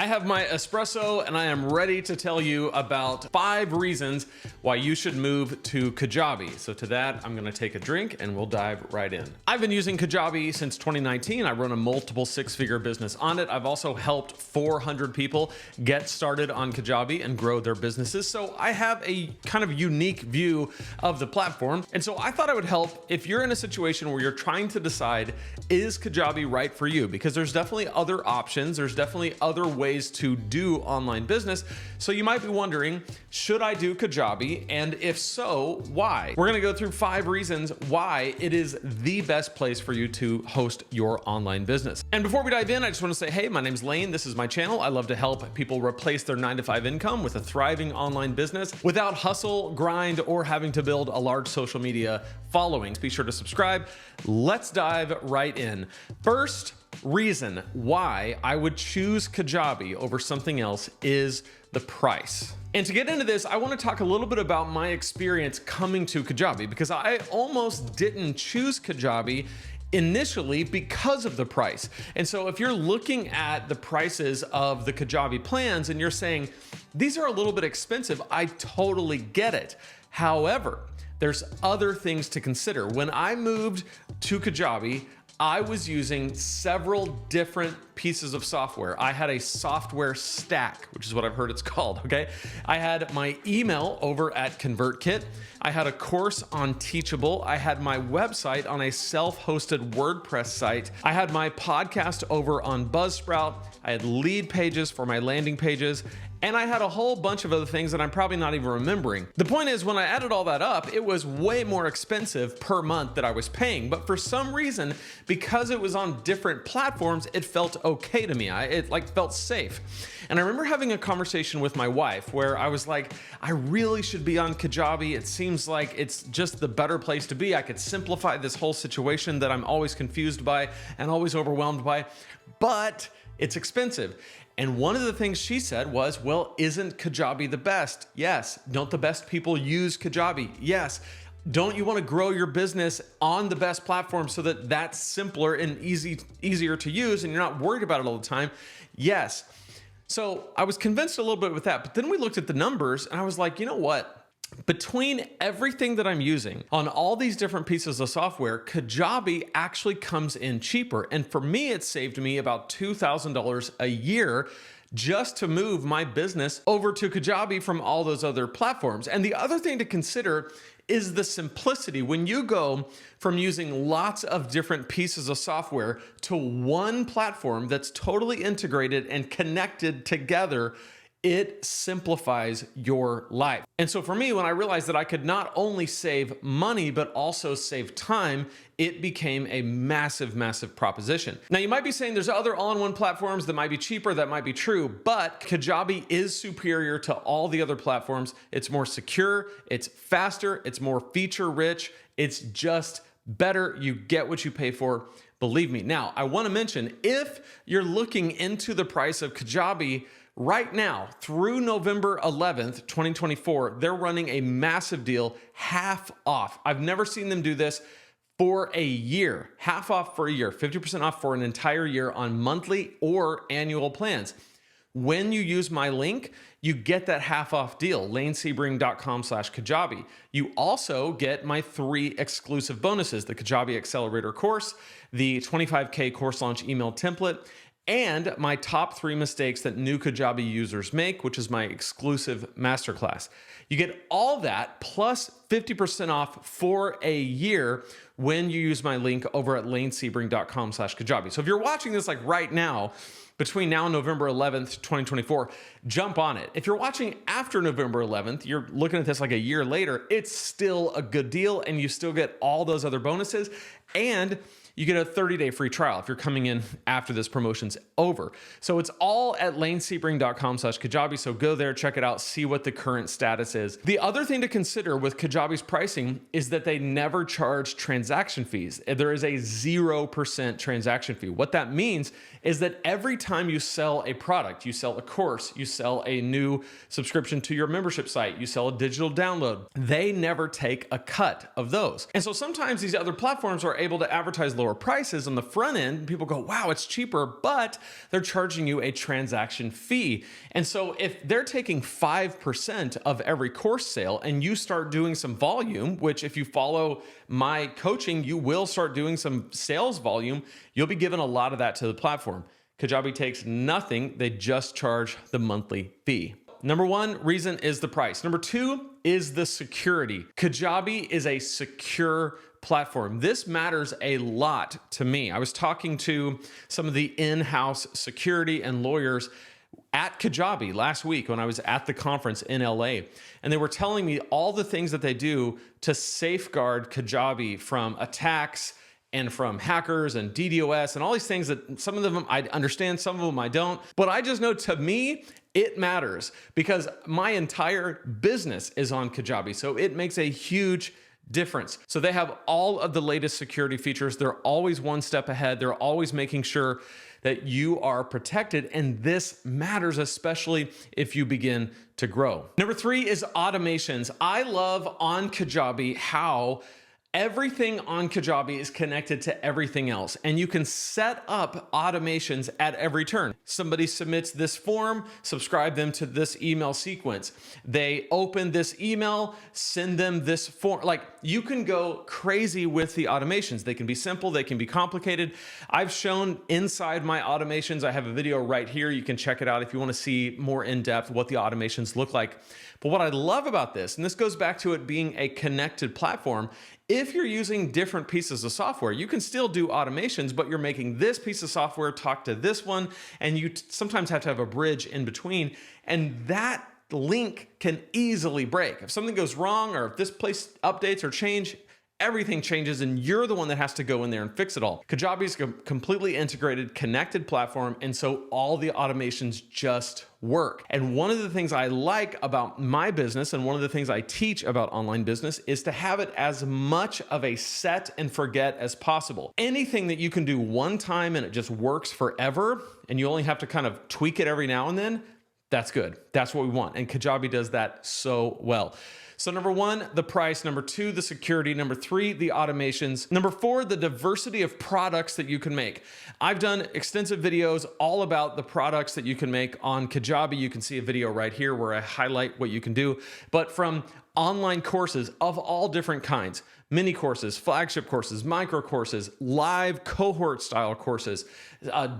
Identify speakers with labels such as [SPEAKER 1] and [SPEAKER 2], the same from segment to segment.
[SPEAKER 1] I have my espresso and I am ready to tell you about 5 reasons why you should move to Kajabi. So to that, I'm gonna take a drink and we'll dive right in. I've been using Kajabi since 2019. I run a multiple 6-figure business on it. I've also helped 400 people get started on Kajabi and grow their businesses. So I have a kind of unique view of the platform. And so I thought I would help if you're in a situation where you're trying to decide, is Kajabi right for you? Because there's definitely other options. There's definitely other ways to do online business. So you might be wondering, should I do Kajabi? And if so, why? We're gonna go through 5 reasons why it is the best place for you to host your online business. And before we dive in, I just wanna say, hey, my name's Lane. This is my channel. I love to help people replace their 9-to-5 income with a thriving online business without hustle, grind, or having to build a large social media following. Be sure to subscribe. Let's dive right in. First reason why I would choose Kajabi over something else is the price. And to get into this, I want to talk a little bit about my experience coming to Kajabi, because I almost didn't choose Kajabi initially because of the price. And so if you're looking at the prices of the Kajabi plans and you're saying, these are a little bit expensive, I totally get it. However, there's other things to consider. When I moved to Kajabi, I was using several different pieces of software. I had a software stack, which is what I've heard it's called, okay? I had my email over at ConvertKit. I had a course on Teachable. I had my website on a self-hosted WordPress site. I had my podcast over on Buzzsprout. I had lead pages for my landing pages. And I had a whole bunch of other things that I'm probably not even remembering. The point is, when I added all that up, it was way more expensive per month that I was paying. But for some reason, because it was on different platforms, it felt okay to me. It felt safe. And I remember having a conversation with my wife where I was like, I really should be on Kajabi. It seems like it's just the better place to be. I could simplify this whole situation that I'm always confused by and always overwhelmed by, but it's expensive. And one of the things she said was, well, isn't Kajabi the best? Yes. Don't the best people use Kajabi? Yes. Don't you want to grow your business on the best platform so that that's simpler and easier to use and you're not worried about it all the time? Yes. So I was convinced a little bit with that, but then we looked at the numbers and I was like, you know what? Between everything that I'm using on all these different pieces of software, Kajabi actually comes in cheaper. And for me, it saved me about $2,000 a year just to move my business over to Kajabi from all those other platforms. And the other thing to consider is the simplicity. When you go from using lots of different pieces of software to one platform that's totally integrated and connected together, it simplifies your life. And so for me, when I realized that I could not only save money, but also save time, it became a massive, massive proposition. Now you might be saying there's other all-in-one platforms that might be cheaper, that might be true, but Kajabi is superior to all the other platforms. It's more secure, it's faster, it's more feature rich, it's just better. You get what you pay for, believe me. Now, I wanna mention, if you're looking into the price of Kajabi, right now, through November 11th, 2024, they're running a massive deal, half off. I've never seen them do this for a year, half off for a year, 50% off for an entire year on monthly or annual plans. When you use my link, you get that half off deal, lanesebring.com/Kajabi. You also get my 3 exclusive bonuses, the Kajabi Accelerator course, the 25K course launch email template, and my top 3 mistakes that new Kajabi users make, which is my exclusive masterclass. You get all that plus 50% off for a year when you use my link over at lanesebring.com/Kajabi. So if you're watching this like right now, between now and November 11th, 2024, jump on it. If you're watching after November 11th, you're looking at this like a year later, it's still a good deal and you still get all those other bonuses, and you get a 30-day free trial if you're coming in after this promotion's over. So it's all at lanesebring.com/Kajabi. So go there, check it out, see what the current status is. The other thing to consider with Kajabi's pricing is that they never charge transaction fees. There is a 0% transaction fee. What that means is that every time you sell a product, you sell a course, you sell a new subscription to your membership site, you sell a digital download, they never take a cut of those. And so sometimes these other platforms are able to advertise lower prices on the front end. People go, wow, it's cheaper, but they're charging you a transaction fee. And so if they're taking 5% of every course sale and you start doing some volume, which if you follow my coaching, you will start doing some sales volume, you'll be given a lot of that to the platform. Kajabi takes nothing. They just charge the monthly fee. Number one reason is the price. Number two is the security. Kajabi is a secure platform. This matters a lot to me. I was talking to some of the in-house security and lawyers at Kajabi last week when I was at the conference in LA, and they were telling me all the things that they do to safeguard Kajabi from attacks and from hackers and DDoS and all these things that some of them I understand, some of them I don't. But I just know, to me, it matters because my entire business is on Kajabi. So it makes a huge difference. So they have all of the latest security features. They're always one step ahead. They're always making sure that you are protected. And this matters, especially if you begin to grow. Number three is automations. I love on Kajabi how everything on Kajabi is connected to everything else, and you can set up automations at every turn. Somebody submits this form, subscribe them to this email sequence. They open this email, send them this form. Like, you can go crazy with the automations. They can be simple, they can be complicated. I've shown inside my automations. I have a video right here. You can check it out if you want to see more in depth what the automations look like. But what I love about this, and this goes back to it being a connected platform, if you're using different pieces of software, you can still do automations, but you're making this piece of software talk to this one, and you sometimes have to have a bridge in between, and that link can easily break. If something goes wrong, or if this place updates or change, everything changes and you're the one that has to go in there and fix it all. Kajabi is a completely integrated, connected platform, and so all the automations just work. And one of the things I like about my business, and one of the things I teach about online business, is to have it as much of a set and forget as possible. Anything that you can do one time and it just works forever, and you only have to kind of tweak it every now and then, that's good. That's what we want. And Kajabi does that so well. So number one, the price. Number two, the security. Number three, the automations. Number four, the diversity of products that you can make. I've done extensive videos all about the products that you can make on Kajabi. You can see a video right here where I highlight what you can do. But from online courses of all different kinds, mini courses, flagship courses, micro courses, live cohort style courses,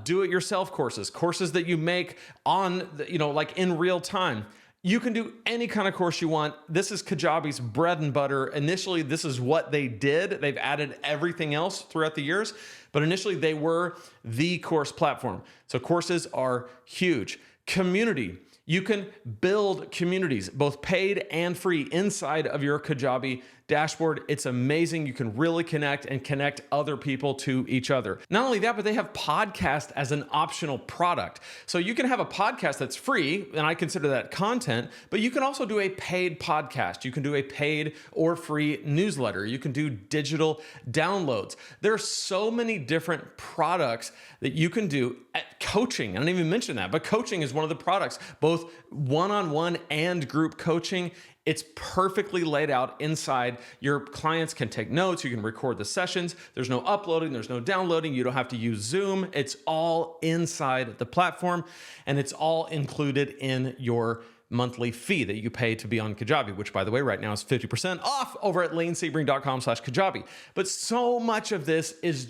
[SPEAKER 1] do-it-yourself courses, courses that you make on, like in real time. You can do any kind of course you want. This is Kajabi's bread and butter. Initially, this is what they did. They've added everything else throughout the years, but initially they were the course platform. So courses are huge. Community. You can build communities, both paid and free, inside of your Kajabi dashboard. It's amazing. You can really connect other people to each other. Not only that, but they have podcast as an optional product. So you can have a podcast that's free, and I consider that content, but you can also do a paid podcast. You can do a paid or free newsletter. You can do digital downloads. There are so many different products that you can do. Coaching, I didn't even mention that, but coaching is one of the products, both one-on-one and group coaching. It's perfectly laid out inside. Your clients can take notes. You can record the sessions. There's no uploading. There's no downloading. You don't have to use Zoom. It's all inside the platform, and it's all included in your monthly fee that you pay to be on Kajabi, which, by the way, right now is 50% off over at lanesebring.com/Kajabi. But so much of this is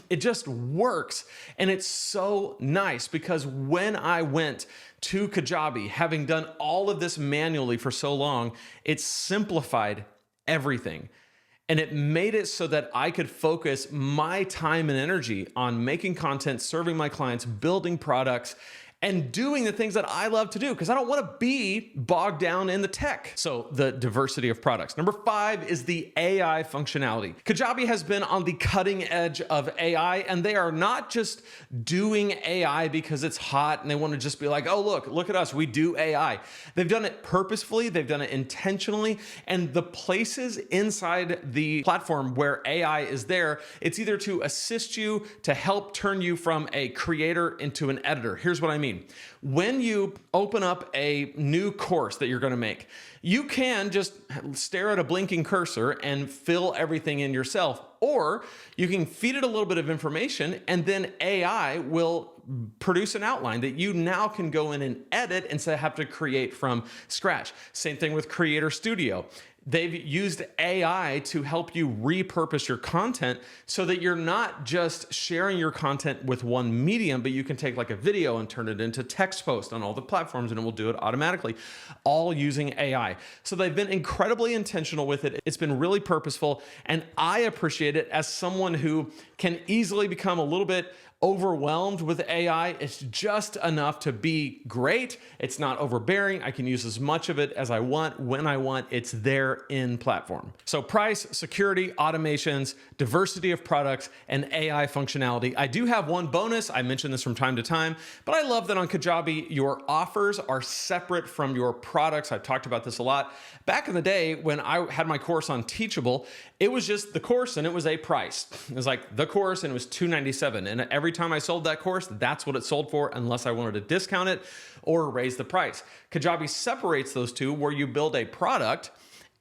[SPEAKER 1] it just works. And it's so nice because when I went to Kajabi, having done all of this manually for so long, it simplified everything. And it made it so that I could focus my time and energy on making content, serving my clients, building products, and doing the things that I love to do, because I don't want to be bogged down in the tech. So the diversity of products. Number five is the AI functionality. Kajabi has been on the cutting edge of AI, and they are not just doing AI because it's hot and they want to just be like, oh, look at us, we do AI. They've done it purposefully, they've done it intentionally, and the places inside the platform where AI is there, it's either to assist you, to help turn you from a creator into an editor. Here's what I mean. When you open up a new course that you're going to make, you can just stare at a blinking cursor and fill everything in yourself. or you can feed it a little bit of information and then AI will produce an outline that you now can go in and edit instead of have to create from scratch. Same thing with Creator Studio. They've used AI to help you repurpose your content so that you're not just sharing your content with one medium, but you can take like a video and turn it into text post on all the platforms and it will do it automatically, all using AI. So they've been incredibly intentional with it. It's been really purposeful, and I appreciate it as someone who can easily become a little bit overwhelmed with AI. It's just enough to be great. It's not overbearing. I can use as much of it as I want, when I want. It's there in platform. So price, security, automations, diversity of products, and AI functionality. I do have one bonus. I mention this from time to time, but I love that on Kajabi, your offers are separate from your products. I've talked about this a lot. Back in the day when I had my course on Teachable, it was just the course and it was a price. It was like the course and it was $297. And every time I sold that course, that's what it sold for, unless I wanted to discount it or raise the price. Kajabi separates those two, where you build a product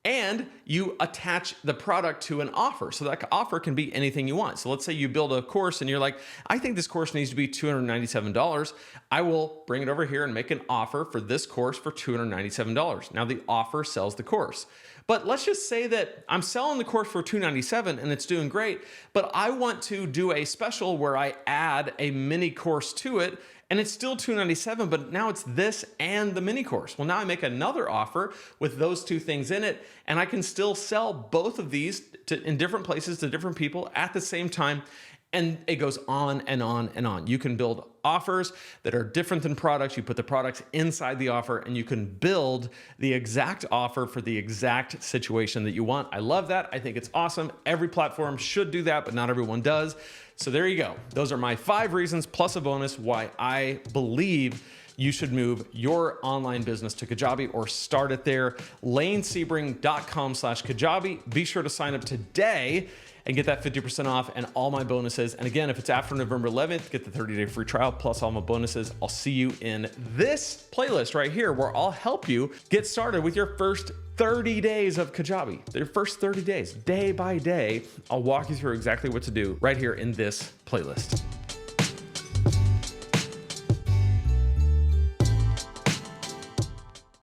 [SPEAKER 1] and you attach the product to an offer. So that offer can be anything you want. So let's say you build a course and you're like, I think this course needs to be $297. I will bring it over here and make an offer for this course for $297. Now the offer sells the course. But let's just say that I'm selling the course for $297 and it's doing great, but I want to do a special where I add a mini course to it and it's still $297, but now it's this and the mini course. Well, now I make another offer with those two things in it, and I can still sell both of these in different places to different people at the same time. And it goes on and on and on. You can build offers that are different than products. You put the products inside the offer and you can build the exact offer for the exact situation that you want. I love that. I think it's awesome. Every platform should do that, but not everyone does. So there you go. Those are my 5 reasons plus a bonus why I believe you should move your online business to Kajabi or start it there. lanesebring.com/Kajabi. Be sure to sign up today and get that 50% off and all my bonuses. And again, if it's after November 11th, get the 30-day free trial plus all my bonuses. I'll see you in this playlist right here where I'll help you get started with your first 30 days of Kajabi. Your first 30 days, day by day, I'll walk you through exactly what to do right here in this playlist.